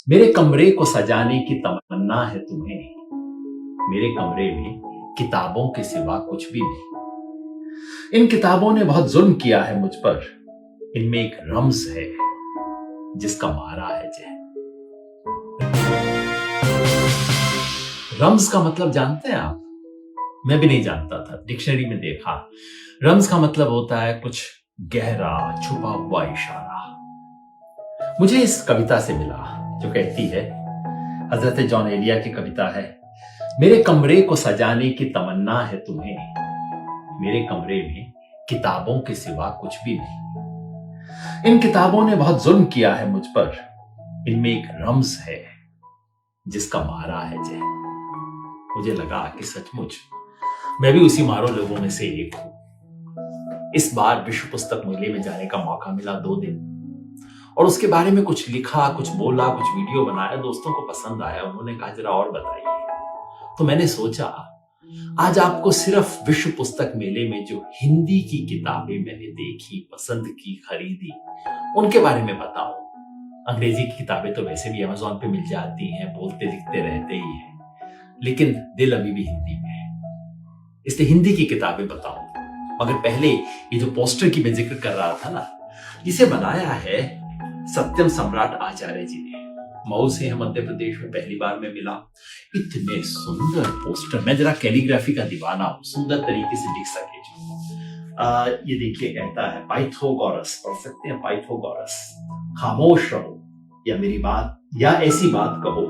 मेरे कमरे को सजाने की तमन्ना है तुम्हें। मेरे कमरे में किताबों के सिवा कुछ भी नहीं। इन किताबों ने बहुत जुल्म किया है मुझ पर। इनमें एक रम्ज है जिसका मारा है जहर। रम्ज का मतलब जानते हैं आप? मैं भी नहीं जानता था, डिक्शनरी में देखा। रम्ज का मतलब होता है कुछ गहरा छुपा हुआ इशारा। मुझे इस कविता से मिला जो कहती है, हजरत जॉन एलिया की कविता है, मेरे कमरे को सजाने की तमन्ना है तुम्हें। मेरे कमरे में किताबों के सिवा कुछ भी नहीं। इन किताबों ने बहुत जुल्म किया है मुझ पर। इनमें एक रम्ज है जिसका मारा है जहर। मुझे लगा कि सचमुच मैं भी उसी मारो लोगों में से एक हूं। इस बार विश्व पुस्तक मेले में जाने का मौका मिला 2 दिन, और उसके बारे में कुछ लिखा, कुछ बोला, कुछ वीडियो बनाया। दोस्तों को पसंद आया, उन्होंने कहा जरा और बताइए। तो मैंने सोचा आज आपको सिर्फ विश्व पुस्तक मेले में जो हिंदी की किताबें मैंने देखी, पसंद की, खरीदी, उनके बारे में बताऊं। अंग्रेजी की किताबें तो वैसे भी अमेज़न पे मिल जाती हैं, बोलते लिखते रहते ही हैं, लेकिन दिल अभी भी हिंदी में है, इसलिए हिंदी की किताबें बताऊं। मगर पहले ये जो पोस्टर की मैं जिक्र कर रहा था ना, इसे बनाया है सत्यम सम्राट आचार्य जी ने। मऊ से है, मध्य प्रदेश में पहली बार मैं मिला। इतने सुंदर पोस्टर, मैं जरा कैलीग्राफी का दीवाना हूं, सुंदर तरीके से लिख सके जो। ये देखिए, कहता है पाइथागोरस, पढ़ सकते हैं पाइथागोरस, खामोश रहो या मेरी बात या ऐसी बात कहो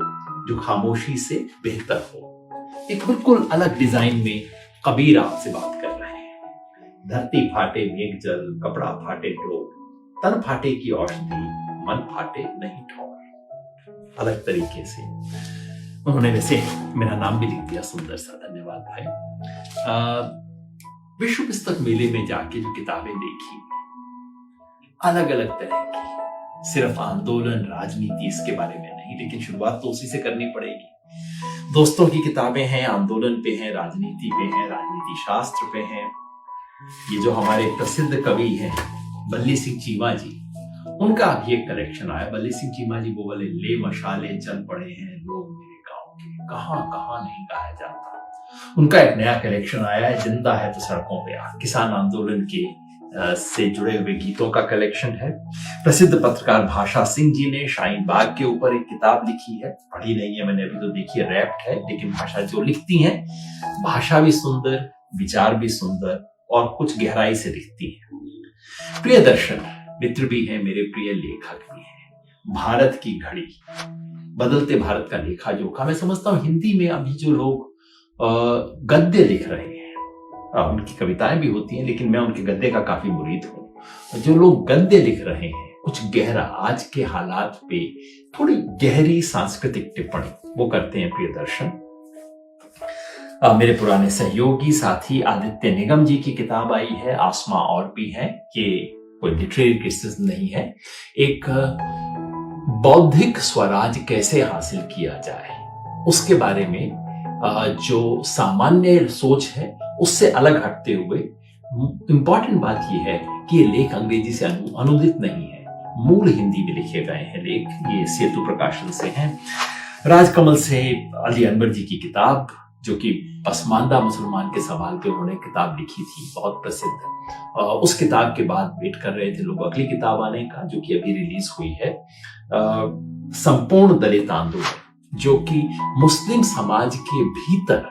जो खामोशी से बेहतर हो। एक बिल्कुल अलग डिजाइन में कबीर आपसे बात कर रहे हैं। धरती फाटे मेघ जल, कपड़ा फाटे टोप, तन फाटे की औषधि, मन फाटे नहीं ठोर। अलग तरीके से उन्होंने वैसे मेरा नाम भी लिख दिया, सुंदर सा, धन्यवाद भाई। विश्व पुस्तक मेले में जाके जो किताबें देखी, अलग अलग तरह की, सिर्फ आंदोलन, राजनीति, इसके बारे में नहीं, लेकिन शुरुआत तो उसी से करनी पड़ेगी। दोस्तों की किताबें हैं, आंदोलन पे हैं, राजनीति पे हैं, राजनीति शास्त्र पे हैं। ये जो हमारे प्रसिद्ध कवि हैं बल्ली सिंह चीमा जी, उनका भी एक कलेक्शन आया। बल्ली सिंह चीमा जी वो बोले, ले मशाले चल पड़े हैं लोग मेरे गांव के, कहां कहां नहीं गाया जाता। उनका एक नया कलेक्शन आया है, जिंदा है तो सड़कों पे आ, किसान आंदोलन के से जुड़े हुए गीतों का कलेक्शन है। प्रसिद्ध पत्रकार भाषा सिंह जी ने शाहीन बाग के ऊपर एक किताब लिखी है, पढ़ी नहीं है मैंने अभी, तो देखिए रैप्ट है, लेकिन भाषा जो लिखती है, भाषा भी सुंदर, विचार भी सुंदर और कुछ गहराई से लिखती है। प्रियदर्शन मित्र भी है, मेरे प्रिय लेखक भी है। भारत की घड़ी, बदलते भारत का लेखा जोखा। मैं समझता हूँ हिंदी में अभी जो लोग गद्य लिख रहे हैं, उनकी कविताएं भी होती हैं, लेकिन मैं उनके गद्य का काफी मुरीद हूं। जो लोग गद्य लिख रहे हैं, कुछ गहरा, आज के हालात पे थोड़ी गहरी सांस्कृतिक टिप्पणी वो करते हैं प्रियदर्शन। मेरे पुराने सहयोगी साथी आदित्य निगम जी की किताब आई है, आसमां और भी है। ये कोई लिटरेरी क्रिटिसिज्म नहीं है, एक बौद्धिक स्वराज कैसे हासिल किया जाए उसके बारे में जो सामान्य सोच है उससे अलग हटते हुए। इंपॉर्टेंट बात यह है कि ये लेख अंग्रेजी से अनुदित नहीं है, मूल हिंदी में लिखे गए हैं लेख। ये सेतु प्रकाशन से हैं। राजकमल से अली अनवर जी की किताब, जो कि पसमानदा मुसलमान के सवाल पे उन्होंने किताब लिखी थी, बहुत प्रसिद्ध। उस किताब के बाद वेट कर रहे थे लोग अगली किताब आने का, जो कि अभी रिलीज हुई है, संपूर्ण दलित आंदोलन, जो कि मुस्लिम समाज के भीतर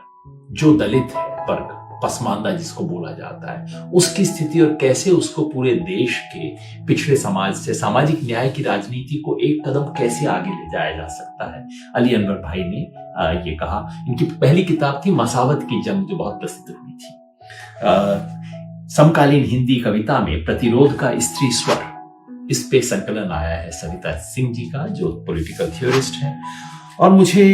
जो दलित है वर्ग, पसमानदा जिसको बोला जाता है, उसकी स्थिति और कैसे उसको पूरे देश के पिछड़े समाज से सामाजिक न्याय की राजनीति को एक कदम कैसे आगे ले जाया जा सकता है। अली अनवर भाई ने ये कहा। इनकी पहली किताब थी मसावत की जंग, जो बहुत प्रसिद्ध हुई थी। समकालीन हिंदी कविता में प्रतिरोध का स्त्री स्वर, इस पे संकलन आया है सविता सिंह जी का, जो पॉलिटिकल थियोरिस्ट हैं। और मुझे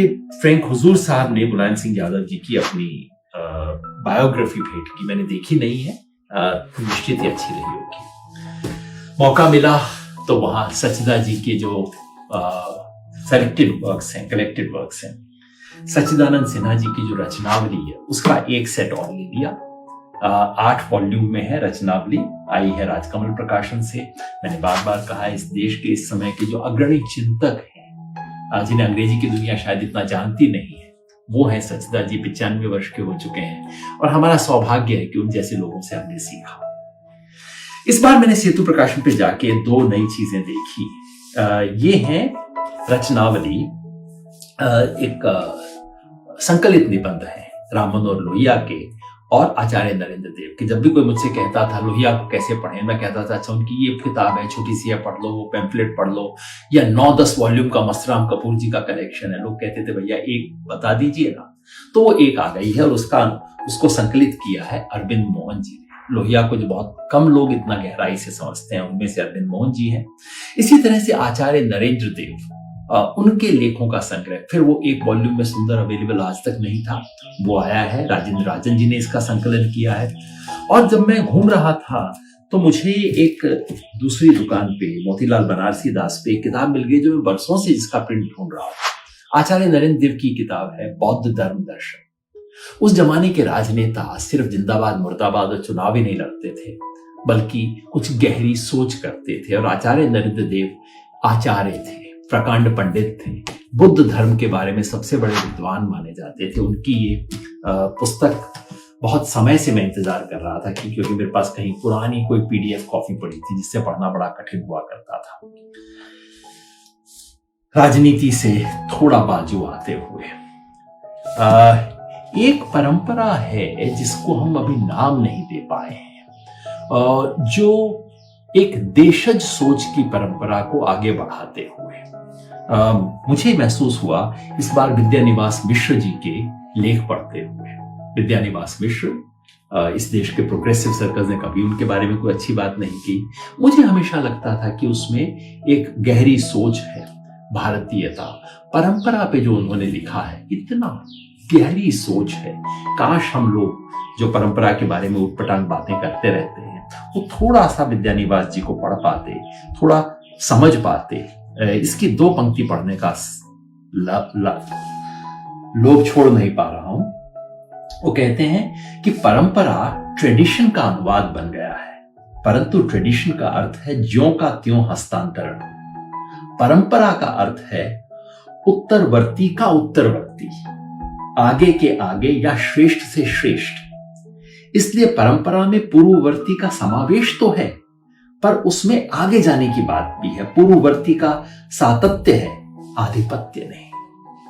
फ्रैंक हुजूर साहब ने मुलायम सिंह यादव जी की अपनी बायोग्राफी भेंट की, मैंने देखी नहीं है, निश्चित ही अच्छी रही होगी। मौका मिला तो वहां सचिदा जी के जो सेलेक्टेड वर्क्स हैं, कलेक्टेड वर्क्स हैं, सच्चिदानंद सिन्हा जी की जो रचनावली है उसका एक सेट और ले लिया। 8 वॉल्यूम में है रचनावली, आई है राजकमल प्रकाशन से। मैंने बार बार कहा, इस देश के इस समय के जो अग्रणी चिंतक हैं जिन्हें अंग्रेजी की दुनिया शायद इतना जानती नहीं है, वो हैं सचदा जी। 95 वर्ष के हो चुके हैं और हमारा सौभाग्य है कि उन जैसे लोगों से हमने सीखा। इस बार मैंने सेतु प्रकाशन पे जाके 2 नई चीजें देखी। ये हैं रचनावली, एक संकलित निबंध है राम मनोहर लोहिया के और आचार्य नरेंद्र देव के। जब भी कोई मुझसे कहता था लोहिया को कैसे पढ़ें, मैं कहता था अच्छा उनकी ये किताब है छोटी सी है, पढ़ लो, वो पैम्फलेट पढ़ लो, या 9-10 वॉल्यूम का मस्तराम कपूर जी का कलेक्शन है। लोग कहते थे भैया एक बता दीजिए ना, तो वो एक आ गई है और उसको संकलित किया है अरविंद मोहन जी ने। लोहिया को जो बहुत कम लोग इतना गहराई से समझते हैं, उनमें से अरविंद मोहन जी हैं। इसी तरह से आचार्य नरेंद्र देव, उनके लेखों का संग्रह, फिर वो एक वॉल्यूम में सुंदर अवेलेबल आज तक नहीं था, वो आया है। राजेंद्र राजन जी ने इसका संकलन किया है। और जब मैं घूम रहा था तो मुझे एक दूसरी दुकान पे मोतीलाल बनारसी दास पे एक किताब मिल गई जो मैं बरसों से जिसका प्रिंट ढूंढ रहा था। आचार्य नरेंद्र देव की किताब है बौद्ध धर्म दर्शन। उस जमाने के राजनेता सिर्फ जिंदाबाद मुर्दाबाद और चुनाव ही नहीं लड़ते थे, बल्कि कुछ गहरी सोच करते थे। और आचार्य नरेंद्र देव आचार्य थे, प्रकांड पंडित थे, बुद्ध धर्म के बारे में सबसे बड़े विद्वान माने जाते थे। उनकी ये पुस्तक बहुत समय से मैं इंतजार कर रहा था क्योंकि मेरे पास कहीं पुरानी कोई पीडीएफ कॉपी पड़ी थी जिससे पढ़ना बड़ा कठिन हुआ करता था। राजनीति से थोड़ा बाजू आते हुए एक परंपरा है जिसको हम अभी नाम नहीं दे पाए हैं, जो एक देशज सोच की परंपरा को आगे बढ़ाते हुए मुझे महसूस हुआ इस बार विद्यानिवास मिश्र जी के लेख पढ़ते हुए। विद्यानिवास मिश्र, इस देश के प्रोग्रेसिव सर्कल्स ने कभी उनके बारे में कोई अच्छी बात नहीं की। मुझे हमेशा लगता था कि उसमें एक गहरी सोच है, भारतीयता, परंपरा पे जो उन्होंने लिखा है, इतना गहरी सोच है। काश हम लोग जो परंपरा के बारे में उटपटांग बातें करते रहते हैं वो थोड़ा सा विद्यानिवास जी को पढ़ पाते, थोड़ा समझ पाते। इसकी 2 पंक्ति पढ़ने का लोभ छोड़ नहीं पा रहा हूं। वो कहते हैं कि परंपरा ट्रेडिशन का अनुवाद बन गया है, परंतु ट्रेडिशन का अर्थ है ज्यों का त्यों हस्तांतरण। परंपरा का अर्थ है उत्तरवर्ती का उत्तरवर्ती, आगे के आगे या श्रेष्ठ से श्रेष्ठ। इसलिए परंपरा में पूर्ववर्ती का समावेश तो है, पर उसमें आगे जाने की बात भी है। पूर्ववर्ती का सातत्य है, आधिपत्य नहीं।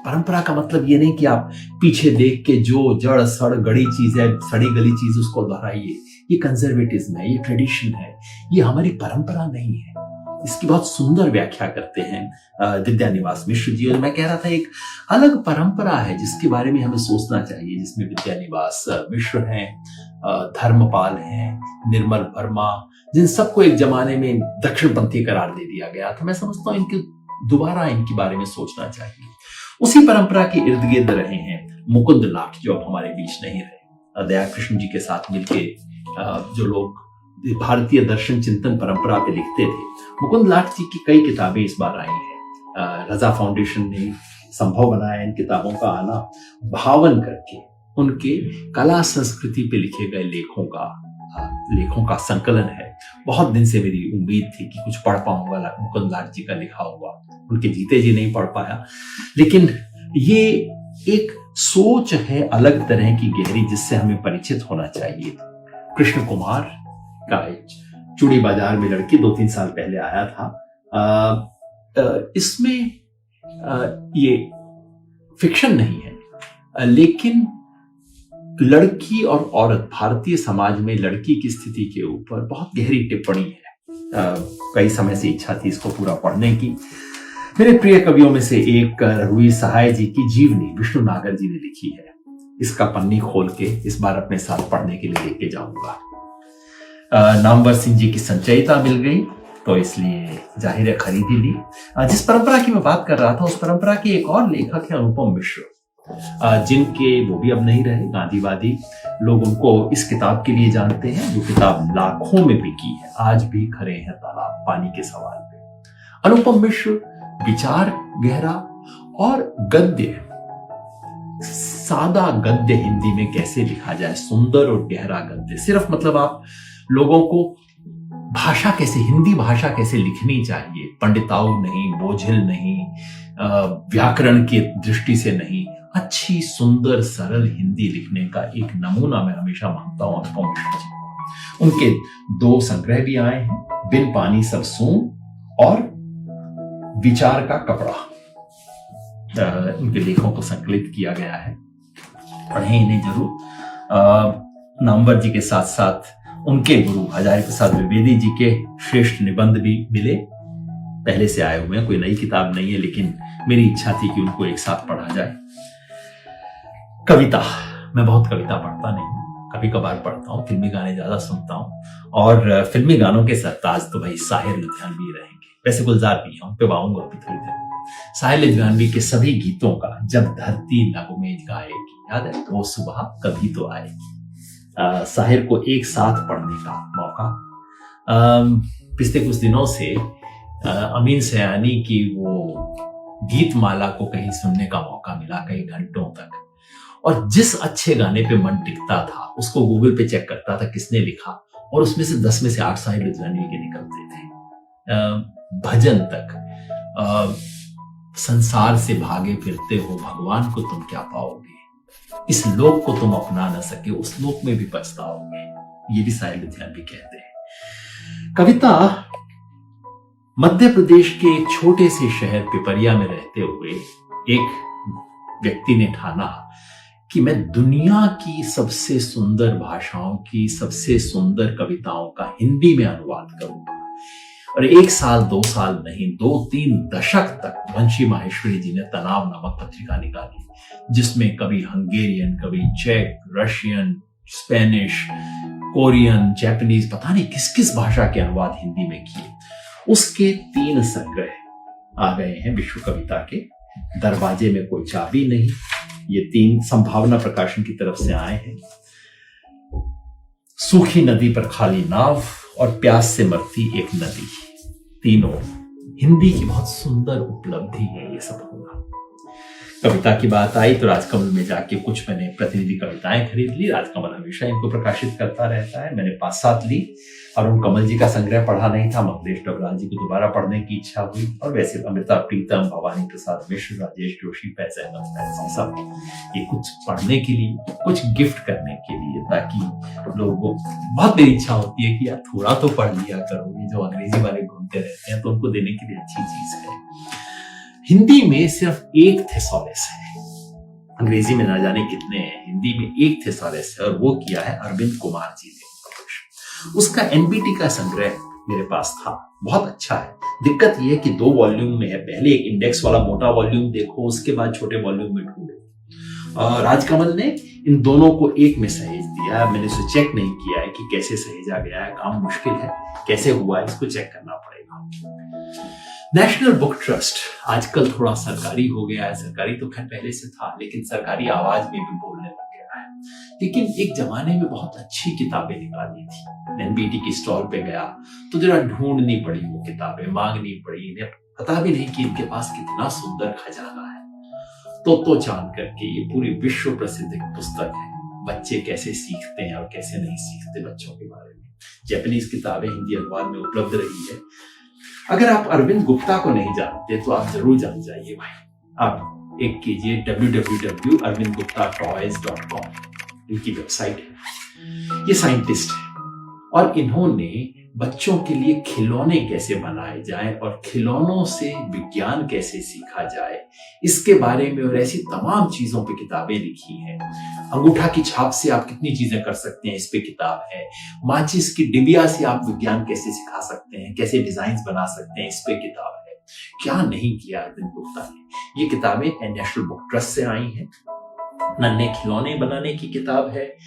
परंपरा का मतलब ये नहीं कि आप पीछे देख के जो जड़ सड़ गड़ी चीज है, सड़ी गली चीज उसको दोहराइए। ये कंजर्वेटिज्म है, ये ट्रेडिशन है, ये हमारी परंपरा नहीं है। इसकी बहुत सुंदर व्याख्या करते हैं विद्यानिवास मिश्र जी। और मैं कह रहा था एक अलग परंपरा है जिसके बारे में हमें सोचना चाहिए, जिसमें विद्यानिवास मिश्र हैं, धर्मपाल हैं, निर्मल वर्मा, जिन सबको एक जमाने में दक्षिणपंथी करार दे दिया गया था। मैं समझता हूँ दोबारा इनके बारे में सोचना चाहिए। उसी परंपरा के इर्द गिर्द रहे हैं मुकुंद लाट, जो अब हमारे बीच नहीं रहे। दया कृष्ण जी के साथ मिलके जो लोग भारतीय दर्शन चिंतन परंपरा पे लिखते थे, मुकुंद लाट जी की कई किताबें इस बार आई हैं। रजा फाउंडेशन ने संभव बनाया इन किताबों का आना, भावन करके उनके कला संस्कृति पे लिखे गए लेखों का संकलन है। बहुत दिन से मेरी उम्मीद थी कि कुछ पढ़ पाऊंगा मुकुंद लाट जी का लिखा हुआ। उनके जीते जी नहीं पढ़ पाया, लेकिन ये एक सोच है अलग तरह की गहरी, जिससे हमें परिचित होना चाहिए। कृष्ण कुमार का चूड़ी बाजार में लड़की 2-3 साल पहले आया था। इसमें ये फिक्शन नहीं है, लेकिन लड़की और औरत, भारतीय समाज में लड़की की स्थिति के ऊपर बहुत गहरी टिप्पणी है। कई समय से इच्छा थी इसको पूरा पढ़ने की। मेरे प्रिय कवियों में से एक रघुवीर सहाय जी की जीवनी विष्णु नागर जी ने लिखी है। इसका पन्नी खोल के इस बार अपने साथ पढ़ने के लिए लेके जाऊंगा। नामवर सिंह जी की संचयिता मिल गई तो इसलिए जाहिर है खरीद ही ली। जिस परंपरा की मैं बात कर रहा था उस परंपरा के एक और लेखक है अनुपम मिश्र, जिनके वो भी अब नहीं रहे, गांधीवादी। लोग उनको इस किताब के लिए जानते हैं, जो किताब लाखों में बिकी है, आज भी खड़े हैं तालाब पानी के सवाल पे। अनुपम मिश्र विचार गहरा और गद्य, सादा गद्य हिंदी में कैसे लिखा जाए, सुंदर और गहरा गद्य। सिर्फ मतलब आप लोगों को भाषा कैसे, हिंदी भाषा कैसे लिखनी चाहिए, पंडिताऊ नहीं, बोझिल नहीं, व्याकरण की दृष्टि से नहीं, अच्छी सुंदर सरल हिंदी लिखने का एक नमूना मैं हमेशा मानता हूं अनुपम मिश्र जी। उनके 2 संग्रह भी आए हैं, बिन पानी सब सून और विचार का कपड़ा। उनके लेखों को संकलित किया गया है, पढ़ें इन्हें जरूर। नामवर जी के साथ साथ उनके गुरु हजारी प्रसाद द्विवेदी जी के श्रेष्ठ निबंध भी मिले, पहले से आए हुए हैं, कोई नई किताब नहीं है, लेकिन मेरी इच्छा थी कि उनको एक साथ पढ़ा जाए। कविता, मैं बहुत कविता पढ़ता नहीं हूं, कभी कभार पढ़ता हूं, फिल्मी गाने ज्यादा सुनता हूं, और फिल्मी गानों के सरताज तो भाई साहिर लुधियानवी रहेंगे। वैसे गुलजार भी हैं, उन पे आऊंगा अभी थोड़ी देर। साहिर लुधियानवी के सभी गीतों का जब धरती नगमें गाएगी, याद है, वो सुबह कभी तो आएगी। साहिर को एक साथ पढ़ने का मौका, पिछले कुछ दिनों से अमीन सयानी की वो गीतमाला को कहीं सुनने का मौका मिला, कई घंटों तक, और जिस अच्छे गाने पे मन टिकता था उसको गूगल पे चेक करता था किसने लिखा, और उसमें से 10 में से 8 साहिर लुधियानवी के निकलते थे। भजन तक, संसार से भागे फिरते हो भगवान को तुम क्या पाओगे, इस लोक को तुम अपना न सके उस लोक में भी पछताओगे, ये भी साहिर लुधियानवी कहते हैं। कविता मध्य प्रदेश के एक छोटे से शहर पिपरिया में रहते हुए एक व्यक्ति ने ठाना कि मैं दुनिया की सबसे सुंदर भाषाओं की सबसे सुंदर कविताओं का हिंदी में अनुवाद करूंगा। और 1 साल 2 साल नहीं, 2-3 दशक तक वंशी माहेश्वरी जी ने तनाव नामक पत्रिका निकाली, जिसमें कभी हंगेरियन, कभी चेक, रशियन, स्पेनिश, कोरियन, जापानीज, पता नहीं किस किस भाषा के अनुवाद हिंदी में किए। उसके 3 संग्रह आ गए हैं विश्व कविता के। दरवाजे में कोई चाबी नहीं, ये 3 संभावना प्रकाशन की तरफ से आए हैं। सूखी नदी पर खाली नाव और प्यास से मरती एक नदी, तीनों हिंदी की बहुत सुंदर उपलब्धि है ये सब होना। कविता की बात आई तो राजकमल में जाके कुछ मैंने प्रतिनिधि कविताएं खरीद ली। राजकमल हमेशा इनको प्रकाशित करता रहता है, मैंने 5-7 ली। अरुण कमल जी का संग्रह पढ़ा नहीं था, मंगलेश डबराल जी को दोबारा पढ़ने की इच्छा हुई, और वैसे अमृता प्रीतम, भवानी प्रसाद मिश्र, राजेश जोशी, फैज अहमद फैजी, सब ये कुछ पढ़ने के लिए, कुछ गिफ्ट करने के लिए, ताकि लोगों, बहुत मेरी इच्छा होती है कि यार थोड़ा तो पढ़ लिया करो, ये जो अंग्रेजी वाले घूमते रहते हैं तो उनको देने के लिए अच्छी चीज है। हिंदी में सिर्फ एक थेसॉलिस है, अंग्रेजी में ना जाने कितने हैं, हिंदी में एक थेसॉलिस है, और वो किया है अरविंद कुमार जी ने। उसका एनबीटी का संग्रह मेरे पास था, बहुत अच्छा है। दिक्कत यह है कि 2 वॉल्यूम में है, पहले एक इंडेक्स वाला मोटा वॉल्यूम देखो, उसके बाद छोटे वॉल्यूम में ढूंढो। राजकमल ने इन दोनों को एक में सहेज दिया है। मैंने इसे चेक नहीं किया है कि कैसे सहेजा गया है, काम मुश्किल है, कैसे हुआ है इसको चेक करना पड़ेगा। नेशनल बुक ट्रस्ट आजकल थोड़ा सरकारी हो गया है, सरकारी तो खैर पहले से था, लेकिन सरकारी आवाज में भी बोलने लग गया है। लेकिन एक जमाने में बहुत अच्छी किताबें निकाली थी। एनबीटी की स्टॉल पे गया तो जरा ढूंढनी पड़ी वो किताबें, मांगनी पड़ी, इन्हें पता भी नहीं कि इनके पास कितना सुंदर खजाना है। तो चांद करके ये पूरी विश्व प्रसिद्ध एक पुस्तक है, बच्चे कैसे सीखते हैं और कैसे नहीं सीखते बच्चों के बारे में। जापानीज किताबें हिंदी अनुवाद में उपलब्ध रही है। अगर आप अरविंद गुप्ता को नहीं जानते तो आप जरूर जान जाइए भाई। आप एक कीजिए www.arvindguptatoys.com, इनकी वेबसाइट है। ये साइंटिस्ट है और इन्होंने बच्चों के लिए खिलौने कैसे बनाए जाएं और खिलौनों से विज्ञान कैसे सीखा जाए, इसके बारे में और ऐसी तमाम चीजों पे किताबें लिखी हैं। अंगूठा की छाप से आप कितनी चीजें कर सकते हैं, इस पे किताब है। माचिस की डिबिया से आप विज्ञान कैसे सिखा सकते हैं, कैसे डिजाइन बना सकते हैं, इस पे किताब है। क्या नहीं किया अरविंद गुप्ता ने। ये किताबें नेशनल बुक ट्रस्ट से आई हैं। नन्हे खिलौने बनाने की किताब है,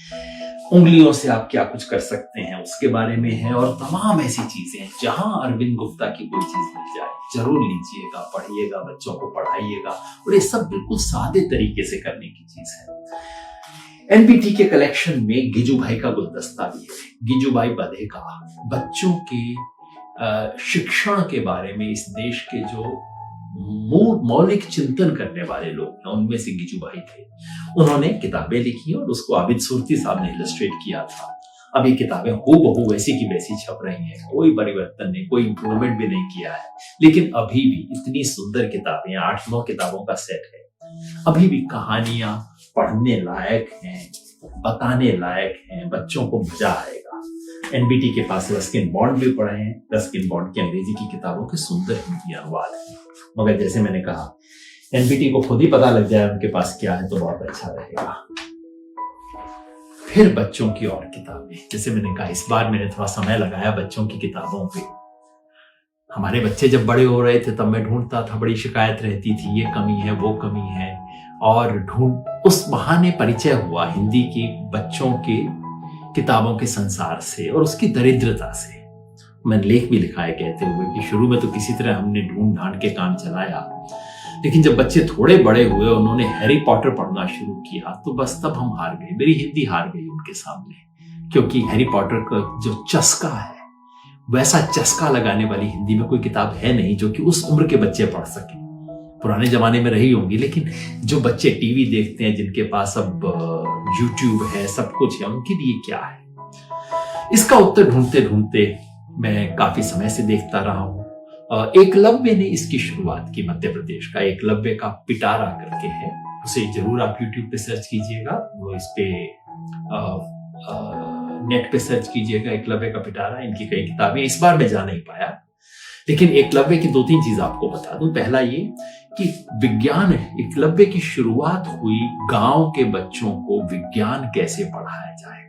उंगलियों से आप क्या कुछ कर सकते हैं उसके बारे में है, और तमाम ऐसी चीजें हैं। जहां अरविंद गुप्ता की कोई चीज मिल जाए जरूर लीजिएगा, पढ़िएगा, बच्चों को पढ़ाइएगा, और ये सब बिल्कुल सादे तरीके से करने की चीज है। एनबीटी के कलेक्शन में गिजू भाई का गुलदस्ता भी है। गिजू भाई बधे का बच्चों के शिक्षण के बारे में इस देश के जो मौलिक चिंतन करने वाले लोग हैं उनमें से गिजू भाई थे। उन्होंने किताबें लिखी और उसको आबिद सुरती साहब ने इलस्ट्रेट किया था। अभी किताबें हूबहू वैसी की वैसी छप रही हैं, कोई परिवर्तन नहीं, कोई इंप्रूवमेंट भी नहीं किया है। लेकिन अभी भी इतनी सुंदर किताबें, 8-9 किताबों का सेट है, अभी भी कहानियां पढ़ने लायक हैं, बताने लायक हैं, बच्चों को मजा आएगा। एनबीटी के पास रस्किन बॉन्ड भी पढ़े हैं। रस्किन बॉन्ड की अंग्रेजी की किताबों के सुंदर हिंदी अनुवाद हैं। मगर जैसे मैंने कहा, एनबीटी को खुद ही पता लग जाए उनके पास क्या है तो बहुत अच्छा रहेगा। फिर बच्चों की और किताबें, जैसे मैंने कहा, इस बार मैंने थोड़ा समय लगाया बच्चों की किताबों पे। हमारे बच्चे जब बड़े हो रहे थे तब मैं ढूंढता था, बड़ी शिकायत रहती थी, ये कमी है, वो कमी है, और उस बहाने परिचय हुआ हिंदी की बच्चों के किताबों के संसार से और उसकी दरिद्रता से। मैंने लेख भी लिखा है कहते हुए कि शुरू में तो किसी तरह हमने ढूंढ ढांड के काम चलाया, लेकिन जब बच्चे थोड़े बड़े हुए, उन्होंने हैरी पॉटर पढ़ना शुरू किया, तो बस तब हम हार गए। मेरी हिंदी हार गई उनके सामने, क्योंकि हैरी पॉटर का जो चस्का है, वैसा चस्का लगाने वाली हिंदी में कोई किताब है नहीं जो कि उस उम्र के बच्चे पढ़ सके। पुराने जमाने में रही होंगी, लेकिन जो बच्चे टीवी देखते हैं, जिनके पास अब यूट्यूब है, सब कुछ है, उनके लिए क्या है? इसका उत्तर ढूंढते ढूंढते मैं काफी समय से देखता रहा हूं। एकलव्य ने इसकी शुरुआत की, मध्य प्रदेश का एकलव्य का पिटारा करके है, उसे जरूर आप यूट्यूब पे सर्च कीजिएगा, वो इस पे नेट पे सर्च कीजिएगा, एकलव्य का पिटारा। इनकी कई किताबें, इस बार मैं जा नहीं पाया, लेकिन एकलव्य की 2-3 चीज आपको बता दूं। पहला ये कि विज्ञान, एकलव्य की शुरुआत हुई गांव के बच्चों को विज्ञान कैसे पढ़ाया जाए,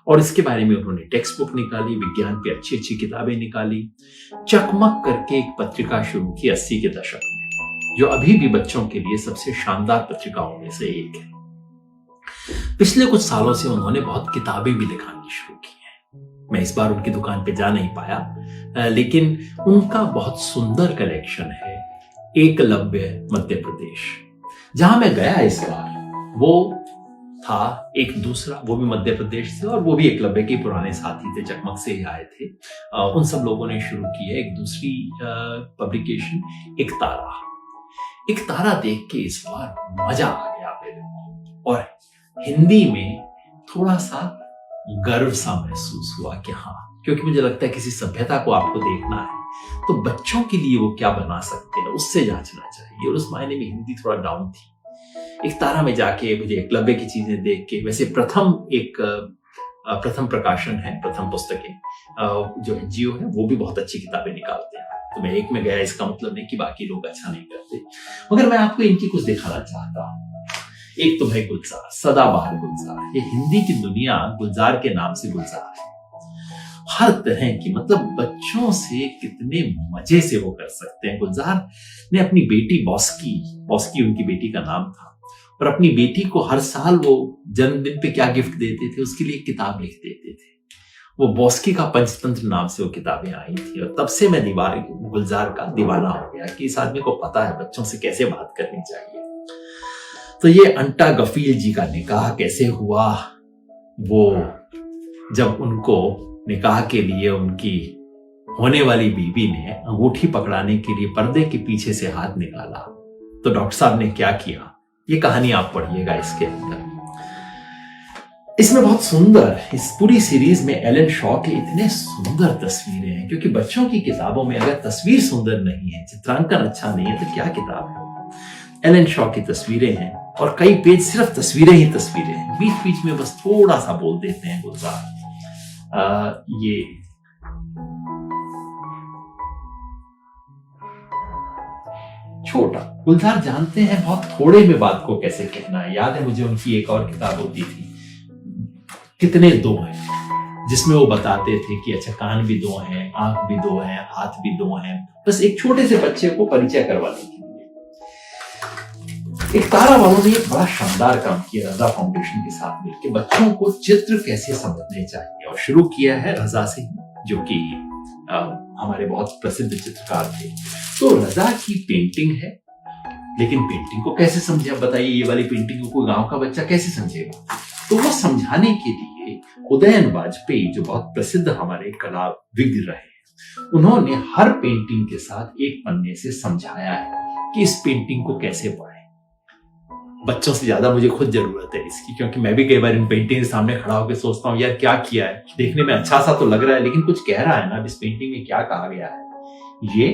और इसके बारे में उन्होंने टेक्स्ट बुक निकाली, विज्ञान पे अच्छी अच्छी किताबें निकाली। चकमक करके एक पत्रिका शुरू की 80 के दशक में, जो अभी भी बच्चों के लिए सबसे शानदार पत्रिकाओं में से एक है। पिछले कुछ सालों से उन्होंने बहुत किताबें भी लिखानी शुरू की हैं। मैं इस बार उनकी दुकान पे जा नहीं पाया, लेकिन उनका बहुत सुंदर कलेक्शन है, एकलव्य मध्य प्रदेश। जहां मैं गया इस बार, वो था एक दूसरा, वो भी मध्य प्रदेश से, और वो भी एकलव्य के पुराने साथी थे, चकमक से ही आए थे। उन सब लोगों ने शुरू की है एक दूसरी पब्लिकेशन, एक तारा। एक तारा देख के इस बार मजा आ गया मेरे को, और हिंदी में थोड़ा सा गर्व सा महसूस हुआ कि हाँ, क्योंकि मुझे लगता है किसी सभ्यता को आपको देखना है तो बच्चों के लिए वो क्या बना सकते हैं उससे जांचना चाहिए, और उस मायने में हिंदी थोड़ा डाउन थी। एक तारा में जाके मुझे एकलव्य की चीजें देख के, वैसे प्रथम प्रकाशन है, प्रथम पुस्तकें जो एनजीओ है, वो भी बहुत अच्छी किताबें निकालते हैं। तो मैं एक में गया, इसका मतलब नहीं कि बाकी लोग अच्छा नहीं करते, मगर मैं आपको इनकी कुछ दिखाना चाहता हूँ। एक तो है गुलजार, सदाबहार गुलजार। ये हिंदी की दुनिया गुलजार के नाम से गुलजार है। हर तरह की, मतलब बच्चों से कितने मजे से वो कर सकते हैं। गुलजार ने अपनी बेटी बॉस्की उनकी बेटी का नाम था, और अपनी बेटी को हर साल वो जन्मदिन पे क्या गिफ्ट देते थे, उसके लिए किताब लिख देते थे। वो बॉस्की का पंचतंत्र नाम से वो किताबें आई थी, और तब से मैं गुलजार का दीवाना हो गया कि इस आदमी को पता है बच्चों से कैसे बात करनी चाहिए। तो ये अंटा गफील जी का निकाह कैसे हुआ, वो जब उनको निकाह के लिए उनकी होने वाली बीवी ने अंगूठी पकड़ाने के लिए पर्दे के पीछे से हाथ निकाला, तो डॉक्टर साहब ने क्या किया, ये कहानी आप पढ़िएगा इसके अंदर। इसमें बहुत सुंदर, इस पूरी सीरीज में एलन शॉ के इतने सुंदर तस्वीरें हैं, क्योंकि बच्चों की किताबों में अगर तस्वीर सुंदर नहीं है, चित्रांकन अच्छा नहीं है, तो क्या किताब है। एलन शॉ की तस्वीरें हैं, और कई पेज सिर्फ तस्वीरें ही तस्वीरें हैं, बीच बीच में बस थोड़ा सा बोल देते हैं गुलजार। ये छोटा गुलजार जानते हैं बहुत थोड़े में बात को कैसे कहना है। याद है मुझे उनकी एक और किताब होती थी, कितने दो हैं, जिसमें वो बताते थे कि अच्छा, कान भी दो हैं, आंख भी दो हैं, हाथ भी दो हैं, बस एक छोटे से बच्चे को परिचय करवाने के लिए। एक तारा वालों ने एक बड़ा शानदार काम किया रजा फाउंडेशन के साथ मिलकर, बच्चों को चित्र कैसे समझने चाहिए, और शुरू किया है रजा से, जो कि हमारे बहुत प्रसिद्ध चित्रकार थे। तो रजा की पेंटिंग है, लेकिन पेंटिंग को कैसे समझे, अब बताइए, ये वाली पेंटिंग को कोई गांव का बच्चा कैसे समझेगा। तो वो समझाने के लिए उदयन वाजपेयी, जो बहुत प्रसिद्ध हमारे कलाविद रहे, उन्होंने हर पेंटिंग के साथ एक पन्ने से समझाया है कि इस पेंटिंग को कैसे पढ़ें। बच्चों से ज्यादा मुझे खुद जरूरत है इसकी, क्योंकि मैं भी कई बार इन पेंटिंग के सामने खड़ा होकर सोचता हूँ यार क्या किया है, देखने में अच्छा सा तो लग रहा है लेकिन कुछ कह रहा है ना, इस पेंटिंग में क्या कहा गया है ये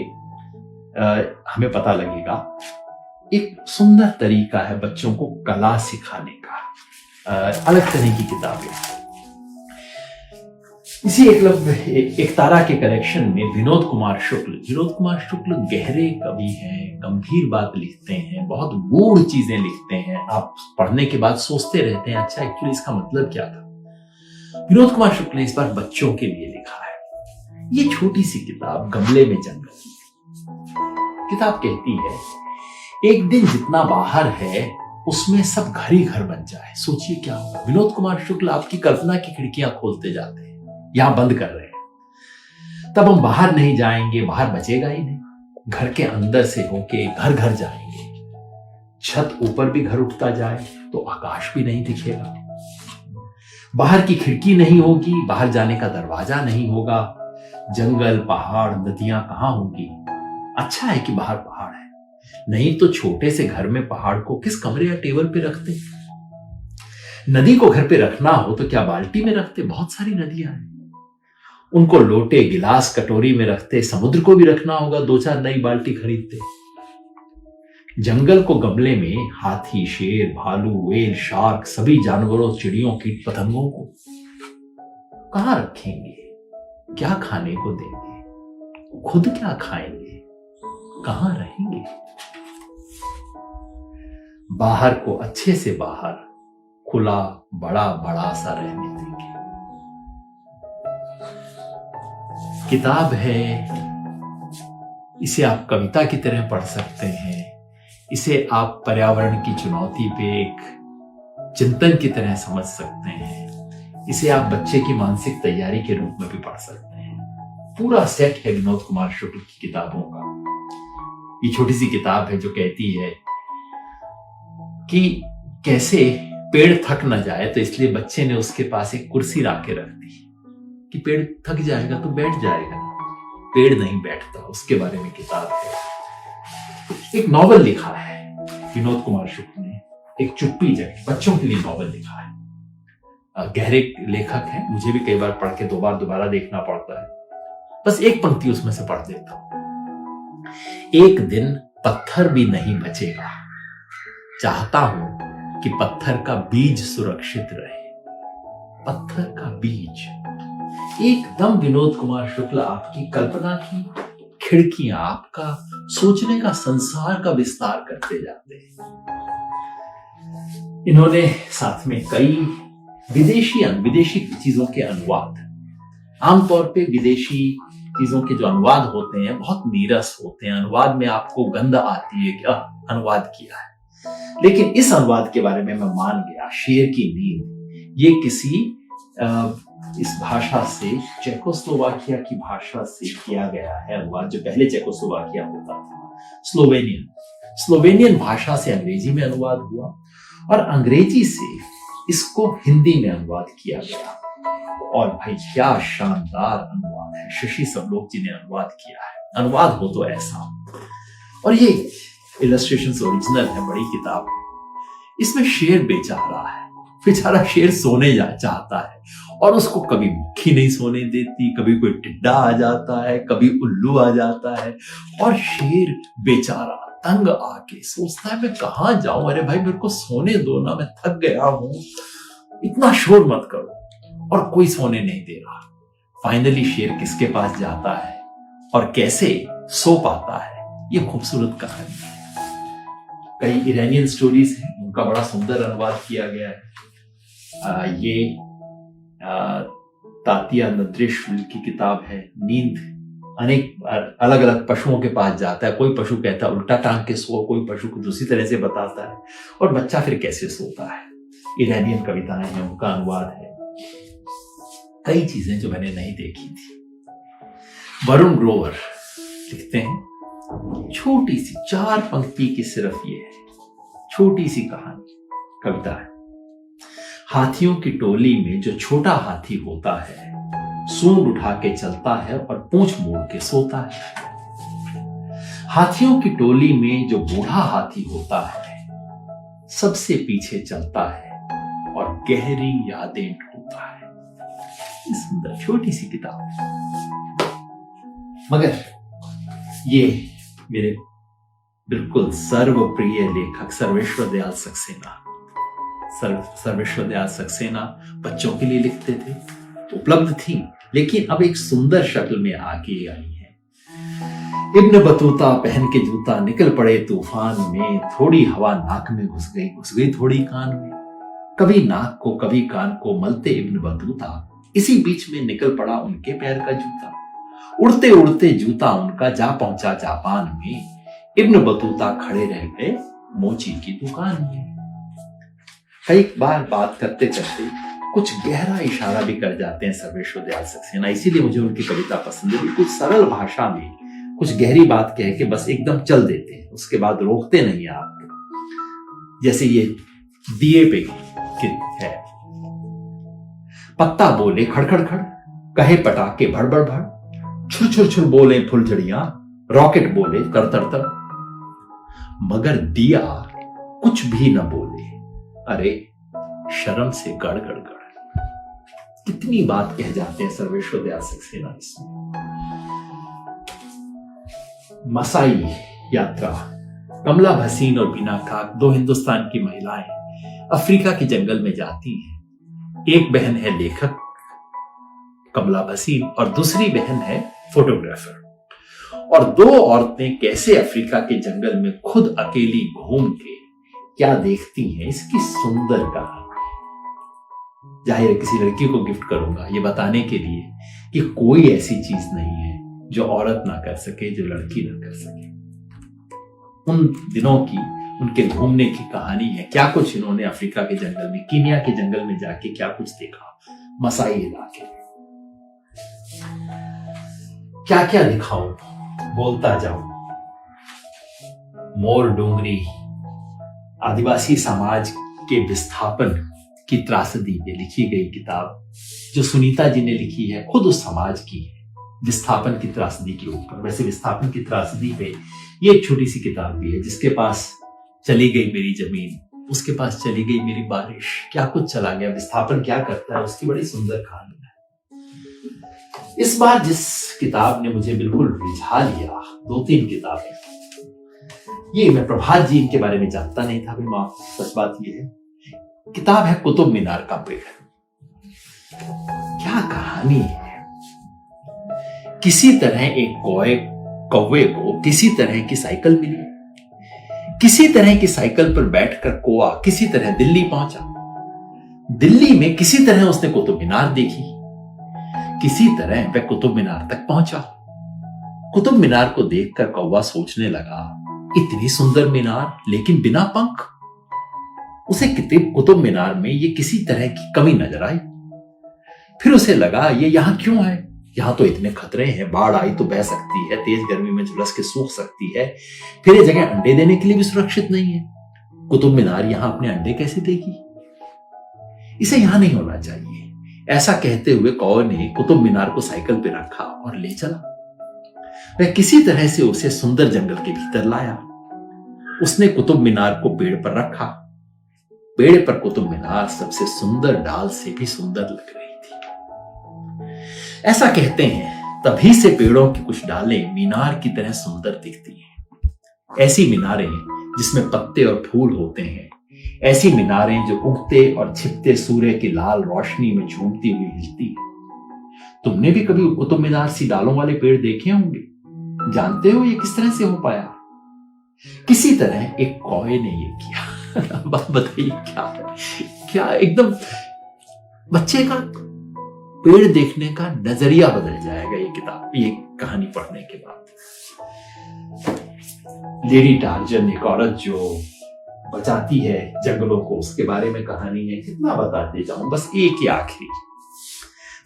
हमें पता लगेगा। एक सुंदर तरीका है बच्चों को कला सिखाने का, अलग तरह की किताब है। इसी एक तारा के कलेक्शन में विनोद कुमार शुक्ल गहरे कवि हैं, गंभीर बात लिखते हैं, बहुत गूढ़ चीजें लिखते हैं। आप पढ़ने के बाद सोचते रहते हैं अच्छा एक्चुअली इसका मतलब क्या था। विनोद कुमार शुक्ल ने इस बार बच्चों के लिए लिखा है ये छोटी सी किताब, गमले में जंगल। किताब कहती है एक दिन जितना बाहर है उसमें सब घर ही घर बन जाए, सोचिए क्या होगा। विनोद कुमार शुक्ल आपकी कल्पना की खिड़कियां खोलते जाते हैं, यहां बंद कर रहे हैं। तब हम बाहर नहीं जाएंगे, बाहर बचेगा ही नहीं, घर के अंदर से होके घर घर जाएंगे। छत ऊपर भी घर उठता जाए तो आकाश भी नहीं दिखेगा, बाहर की खिड़की नहीं होगी, बाहर जाने का दरवाजा नहीं होगा। जंगल पहाड़ नदियां कहां होंगी। अच्छा है कि बाहर पहाड़ है, नहीं तो छोटे से घर में पहाड़ को किस कमरे या टेबल पे रखते। नदी को घर पे रखना हो तो क्या बाल्टी में रखते, बहुत सारी नदियां हैं, उनको लोटे गिलास कटोरी में रखते। समुद्र को भी रखना होगा, 2-4 नई बाल्टी खरीदते। जंगल को गमले में हाथी शेर भालू व्हेल शार्क सभी जानवरों चिड़ियों कीट पतंगों को कहां रखेंगे, क्या खाने को देंगे, खुद क्या खाएंगे, कहां रहेंगे। बाहर को अच्छे से बाहर खुला बड़ा बड़ा सा रहने देंगे। किताब है, इसे आप कविता की तरह पढ़ सकते हैं, इसे आप पर्यावरण की चुनौती पे एक चिंतन की तरह समझ सकते हैं, इसे आप बच्चे की मानसिक तैयारी के रूप में भी पढ़ सकते हैं। पूरा सेट है विनोद कुमार शुक्ल की किताबों का। ये छोटी सी किताब है जो कहती है कि कैसे पेड़ थक न जाए, तो इसलिए बच्चे ने उसके पास एक कुर्सी ला के रख दी कि पेड़ थक जाएगा तो बैठ जाएगा, पेड़ नहीं बैठता, उसके बारे में किताब है। एक नॉवल लिखा है विनोद कुमार शुक्ल ने, एक चुप्पी जगह, बच्चों के लिए नॉवल लिखा है। गहरे लेखक हैं, मुझे भी कई बार पढ़ के दोबारा देखना पड़ता है। बस एक पंक्ति उसमें से पढ़ देता हूं। एक दिन पत्थर भी नहीं बचेगा, चाहता हूं कि पत्थर का बीज सुरक्षित रहे। पत्थर का बीज, एकदम विनोद कुमार शुक्ल आपकी कल्पना की खिड़कियां, आपका सोचने का संसार का विस्तार करते जाते हैं। इन्होंने साथ में कई विदेशी चीजों के अनुवाद, आमतौर पे विदेशी चीजों के जो अनुवाद होते हैं बहुत नीरस होते हैं, अनुवाद में आपको गंध आती है क्या अनुवाद किया है। लेकिन इस अनुवाद के बारे में मैं मान गया, शेर की नींद, ये किसी इस भाषा से, चेकोस्लोवाकिया की भाषा से किया गया है अनुवाद, जो पहले चेकोस्लोवाकिया होता था, स्लोवेनियन भाषा से अंग्रेजी में अनुवाद हुआ और अंग्रेजी से इसको हिंदी में अनुवाद किया गया। और भाई क्या शानदार अनुवाद है, शशि सबलोक जी ने अनुवाद किया है। अनुवाद हो तो ऐसा, और ये इलस्ट्रेशंस ओरिजिनल है, बड़ी किताब है। इसमें शेर बेचारा है, बेचारा शेर सोने चाहता है और उसको कभी मक्खी नहीं सोने देती, कभी कोई टिड्डा आ जाता है, कभी उल्लू आ जाता है, और शेर बेचारा तंग आके सोचता है मैं कहां जाऊं, अरे भाई मेरे को सोने दो ना, मैं थक गया हूं, इतना शोर मत करो, और कोई सोने नहीं दे रहा। फाइनली शेर किसके पास जाता है और कैसे सो पाता है, ये खूबसूरत कहानी है। कई इरानियन स्टोरीज हैं, उनका बड़ा सुंदर अनुवाद किया गया है। ये तातिया नद्रेशविल की किताब है नींद। अनेक अलग अलग पशुओं के पास जाता है, कोई पशु कहता है उल्टा टांग के सो, कोई पशु को दूसरी तरह से बताता है, और बच्चा फिर कैसे सोता है। इरानियन कविताएं हैं, उनका अनुवाद है। कई चीजें जो मैंने नहीं देखी थी। वरुण ग्रोवर लिखते हैं, छोटी सी 4 पंक्ति की सिर्फ ये है, छोटी सी कहानी, कविता है। हाथियों की टोली में जो छोटा हाथी होता है, सूंड उठा के चलता है और पूंछ मोड़ के सोता है। हाथियों की टोली में जो बूढ़ा हाथी होता है, सबसे पीछे चलता है और गहरी यादें ढूंढता है। सुंदर छोटी सी किताब, मगर ये मेरे बिल्कुल सर्वप्रिय लेखक सर्वेश्वर दयाल सक्सेना, सर्वेश्वर दयाल सक्सेना बच्चों के लिए लिखते थे, उपलब्ध थी, लेकिन अब एक सुंदर शक्ल में आगे आई है। इब्न बतूता पहन के जूता निकल पड़े तूफान में, थोड़ी हवा नाक में घुस गई थोड़ी कान में, कभी नाक को कभी कान को मलते इब्न बतूता, इसी बीच में निकल पड़ा उनके पैर का जूता। उड़ते उड़ते जूता उनका जा पहुंचा जापान में, इब्न बतूता खड़े रह गए मोची की दुकान में। कई बार बात करते करते कुछ गहरा इशारा भी कर जाते हैं सर्वेश्वर दयाल सक्सेना, इसीलिए मुझे उनकी कविता पसंद है। बिल्कुल सरल भाषा में कुछ गहरी बात कह के बस एकदम चल देते हैं, उसके बाद रोकते नहीं आप। जैसे ये दिए पे है, पत्ता बोले खड़खड़ खड़, कहे पटाके भड़ भड़ भड़, छुर छुर छुर बोले फुलझड़ियां, रॉकेट बोले तर तर तर, मगर दिया कुछ भी न बोले, अरे शर्म से गड़ गड़ गड़। कितनी बात कह जाते हैं सर्वेश्वर दयाल सक्सेना इसमें। मसाई यात्रा, कमला भसीन और बीना काक, दो हिंदुस्तान की महिलाएं अफ्रीका के जंगल में जाती हैं। एक बहन है लेखक कमला भसीन और दूसरी बहन है फोटोग्राफर, और दो औरतें कैसे अफ्रीका के जंगल में खुद अकेली घूम के क्या देखती हैं, इसकी सुंदर कहानी। जाहिर है किसी लड़की को गिफ्ट करूंगा ये बताने के लिए कि कोई ऐसी चीज नहीं है जो औरत ना कर सके, जो लड़की ना कर सके। उन दिनों की उनके घूमने की कहानी है, क्या कुछ इन्होंने अफ्रीका के जंगल में, कीनिया के जंगल में जाके क्या कुछ देखा, मसाई इलाके में। क्या क्या दिखाऊं, बोलता जाऊं। मोर डोंगरी, आदिवासी समाज के विस्थापन की त्रासदी में लिखी गई किताब, जो सुनीता जी ने लिखी है, खुद उस समाज की है, विस्थापन की त्रासदी के ऊपर। वैसे विस्थापन की त्रासदी पे ये एक छोटी सी किताब भी है, जिसके पास चली गई मेरी जमीन, उसके पास चली गई मेरी बारिश, क्या कुछ चला गया, विस्थापन क्या करता है, उसकी बड़ी सुंदर कहानी है। इस बार जिस किताब ने मुझे बिल्कुल रिझा लिया, दो तीन किताबें, ये मैं प्रभात जी इनके बारे में जानता नहीं था, मैं सच बात ये है, किताब है कुतुब मीनार का पेड़। क्या कहानी है। किसी तरह एक कौवे को किसी तरह की साइकिल मिली, किसी तरह की साइकिल पर बैठकर कौवा किसी तरह दिल्ली पहुंचा। दिल्ली में किसी तरह उसने कुतुब मीनार देखी, किसी तरह वह कुतुब मीनार तक पहुंचा। कुतुब मीनार को देखकर कौवा सोचने लगा, इतनी सुंदर मीनार लेकिन बिना पंख। उसे कुतुब मीनार में ये किसी तरह की कमी नजर आई। फिर उसे लगा ये यहां क्यों है, यहां तो इतने खतरे हैं, बाढ़ आई तो बह सकती है, तेज गर्मी में झुलस के सूख सकती है, फिर ये जगह अंडे देने के लिए भी सुरक्षित नहीं है। कुतुब मीनार यहां अपने अंडे कैसे देगी, इसे यहां नहीं होना चाहिए। ऐसा कहते हुए कौवे ने कुतुब मीनार को साइकिल पे रखा और ले चला। वह किसी तरह से उसे सुंदर जंगल के भीतर लाया। उसने कुतुब मीनार को पेड़ पर रखा। पेड़ पर कुतुब मीनार सबसे सुंदर डाल से भी सुंदर लग रही थी। ऐसा कहते हैं तभी से पेड़ों की कुछ डालें मीनार की तरह सुंदर दिखती हैं। ऐसी मीनारें जिसमें पत्ते और फूल होते हैं, ऐसी मीनारें जो उगते और छिपते सूर्य की लाल रोशनी में झूमती हुई हिलती हैं। तुमने भी कभी कुतुब मीनार सी डालों वाले पेड़ देखे होंगे, जानते हो ये किस तरह से हो पाया? किसी तरह एक कौवे ने ये किया। बात बताइए क्या एकदम बच्चे का पेड़ देखने का नजरिया बदल जाएगा ये कहानी पढ़ने के बाद। लेडी टार्जन, एक औरत जो बचाती है जंगलों को, उसके बारे में कहानी है। कितना बताते जाऊं, बस एक ही आखिरी।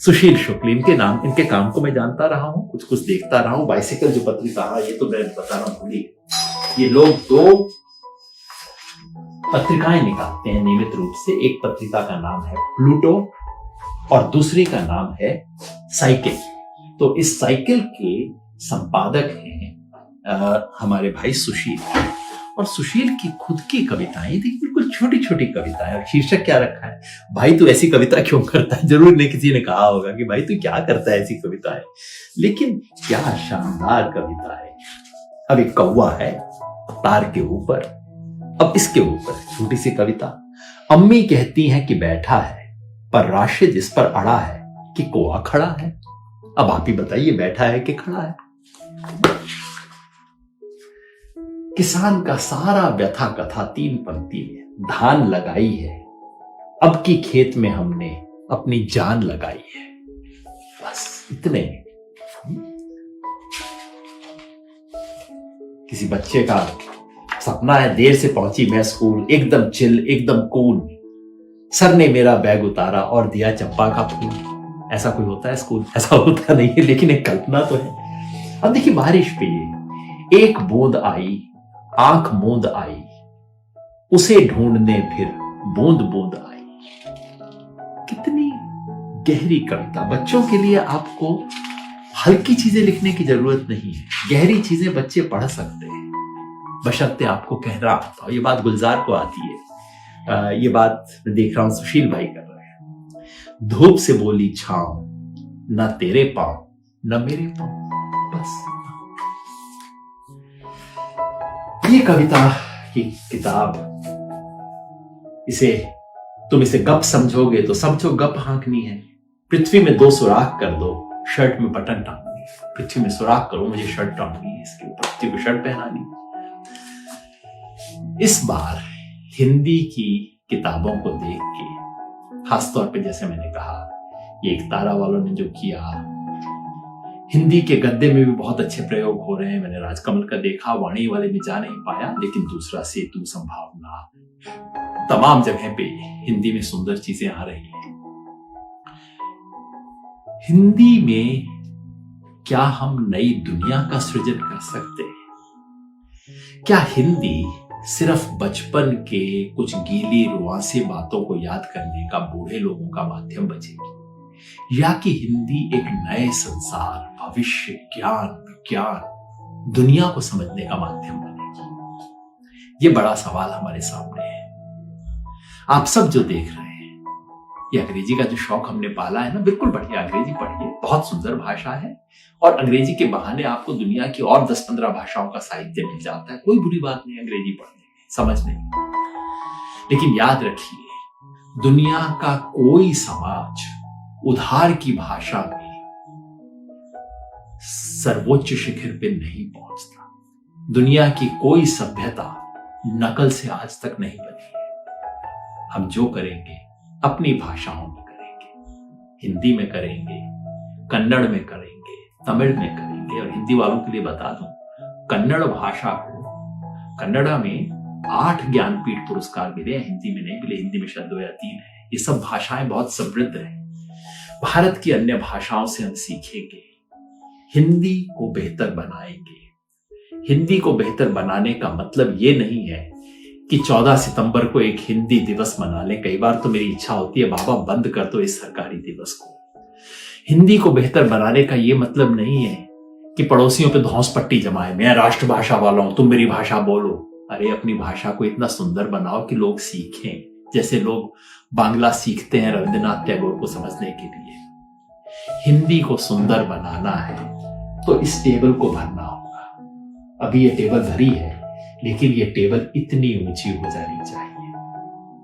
सुशील शुक्ल, इनके काम को मैं जानता रहा हूं, कुछ कुछ देखता रहा हूं। बाइसिकल जो पत्रिका, ये तो मैं बता रहा हूं, ये लोग दो पत्रिकाएं निकालते हैं नियमित रूप से। एक पत्रिका का नाम है प्लूटो और दूसरी का नाम है साइकिल। तो इस साइकिल के संपादक हैं हमारे भाई सुशील, और सुशील की खुद की कविताएं थी, बिल्कुल छोटी छोटी कविताएं, और शीर्षक क्या रखा है, भाई तू ऐसी कविता क्यों करता है। जरूर नहीं किसी ने कहा होगा कि भाई तू क्या करता है ऐसी कविताएं, लेकिन क्या शानदार कविता है। अब एक कौवा है तार के ऊपर, अब इसके ऊपर छोटी सी कविता। अम्मी कहती हैं कि बैठा है, पर राशिद इस पर अड़ा है कि कौवा खड़ा है। अब आप ही बताइए, बैठा है कि खड़ा है। किसान का सारा व्यथा कथा 3 पंक्ति में। धान लगाई है, अब की खेत में हमने अपनी जान लगाई है। बस इतने में किसी बच्चे का सपना है, देर से पहुंची मैं स्कूल, एकदम चिल एकदम कूल, सर ने मेरा बैग उतारा और दिया चंपा का फूल। ऐसा कोई होता है स्कूल? ऐसा होता नहीं है, लेकिन एक कल्पना तो है। अब देखिए बारिश पे एक बूंद आई, आंख मूंद आई, उसे ढूंढने फिर बूंद बूंद आई। कितनी गहरी कविता। बच्चों के लिए आपको हल्की चीजें लिखने की जरूरत नहीं है, गहरी चीजें बच्चे पढ़ सकते हैं, बशर्ते आपको कहना आता हो। ये बात गुलजार को आती है, ये बात मैं देख रहा हूं सुशील भाई कर रहे हैं। धूप से बोली छांव, न तेरे पांव न मेरे पांव। बस ये कविता की किताब, तुम इसे गप समझोगे तो समझो गप हाँकनी है। पृथ्वी में 2 सुराख कर दो, शर्ट में बटन टांगनी। पृथ्वी में सुराख करो, मुझे शर्ट टांगनी है, इसके ऊपर पृथ्वी को शर्ट पहनानी। इस बार हिंदी की किताबों को देख के, खासतौर पे जैसे मैंने कहा, ये एकतारा वालों ने जो किया, हिंदी के गद्य में भी बहुत अच्छे प्रयोग हो रहे हैं। मैंने राजकमल का देखा, वाणी वाले में जा नहीं पाया, लेकिन दूसरा सेतु, संभावना, तमाम जगह पे हिंदी में सुंदर चीजें आ रही हैं। हिंदी में क्या हम नई दुनिया का सृजन कर सकते हैं? क्या हिंदी सिर्फ बचपन के कुछ गीली रुआंसी बातों को याद करने का बूढ़े लोगों का माध्यम बचेगी, या कि हिंदी एक नए संसार, भविष्य, ज्ञान, विज्ञान, दुनिया को समझने का माध्यम बनेगी? ये बड़ा सवाल हमारे सामने है। आप सब जो देख रहे हैं, ये अंग्रेजी का जो शौक हमने पाला है ना, बिल्कुल बढ़िया, अंग्रेजी पढ़िए, बहुत सुंदर भाषा है, और अंग्रेजी के बहाने आपको दुनिया की और 10-15 भाषाओं का साहित्य मिल जाता है। कोई बुरी बात नहीं अंग्रेजी पढ़ने में, समझने में। लेकिन याद रखिए, दुनिया का कोई समाज उधार की भाषा में सर्वोच्च शिखर पे नहीं पहुंचता। दुनिया की कोई सभ्यता नकल से आज तक नहीं बनी है। हम जो करेंगे अपनी भाषाओं में करेंगे, हिंदी में करेंगे, कन्नड़ में करेंगे, तमिल में करेंगे। और हिंदी वालों के लिए बता दूं, कन्नड़ भाषा को, कन्नड़ा में 8 ज्ञानपीठ पुरस्कार मिले, हिंदी में नहीं मिले। हिंदी में शायद 2 या 3 है। ये सब भाषाएं बहुत समृद्ध हैं। भारत की अन्य भाषाओं से हम सीखेंगे, हिंदी को बेहतर बनाएंगे। हिंदी को बेहतर बनाने का मतलब ये नहीं है कि 14 सितंबर को एक हिंदी दिवस मना लें। कई बार तो मेरी इच्छा होती है, बाबा बंद कर दो इस सरकारी दिवस को। हिंदी को बेहतर बनाने का ये मतलब नहीं है कि पड़ोसियों पे धौंस पट्टी जमाए, मैं राष्ट्रभाषा वाला हूं, तुम मेरी भाषा बोलो। अरे अपनी भाषा को इतना सुंदर बनाओ कि लोग सीखें, जैसे लोग बांग्ला सीखते हैं रविंद्रनाथ टैगोर को समझने के लिए। हिंदी को सुंदर बनाना है तो इस टेबल को भरना होगा। अभी ये टेबल भरी है, लेकिन ये टेबल इतनी ऊंची हो जानी चाहिए,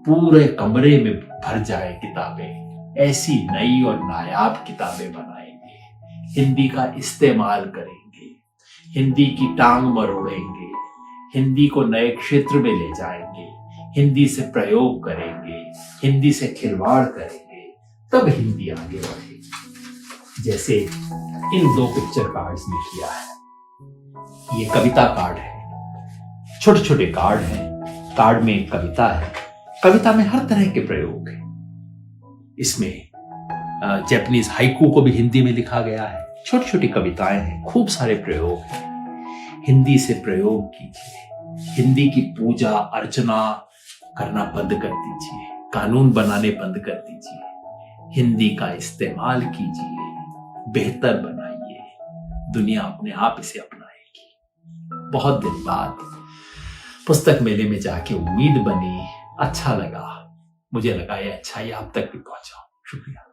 पूरे कमरे में भर जाए किताबें। ऐसी नई और नायाब किताबें बनाएंगे, हिंदी का इस्तेमाल करेंगे, हिंदी की टांग मरोड़ेंगे, हिंदी को नए क्षेत्र में ले जाएंगे, हिंदी से प्रयोग करेंगे, हिंदी से खिलवाड़ करेंगे, तब हिंदी आगे बढ़ेगी। जैसे इन 2 पिक्चर कार्ड्स में किया है। ये कविता कार्ड है, छोटे छोटे कार्ड हैं, कार्ड में एक कविता है, कविता में हर तरह के प्रयोग हैं। इसमें जापानीज हाइकू को भी हिंदी में लिखा गया है। छोटी छोटी कविताएं हैं, खूब सारे प्रयोग हैं। हिंदी से प्रयोग कीजिए, हिंदी की पूजा अर्चना करना बंद कर दीजिए, कानून बनाने बंद कर दीजिए, हिंदी का इस्तेमाल कीजिए, बेहतर बनाइए, दुनिया अपने आप इसे अपनाएगी। बहुत दिन बाद पुस्तक मेले में जाके उम्मीद बनी, अच्छा लगा, मुझे लगा ये अच्छा ये आप तक भी पहुंचा। शुक्रिया।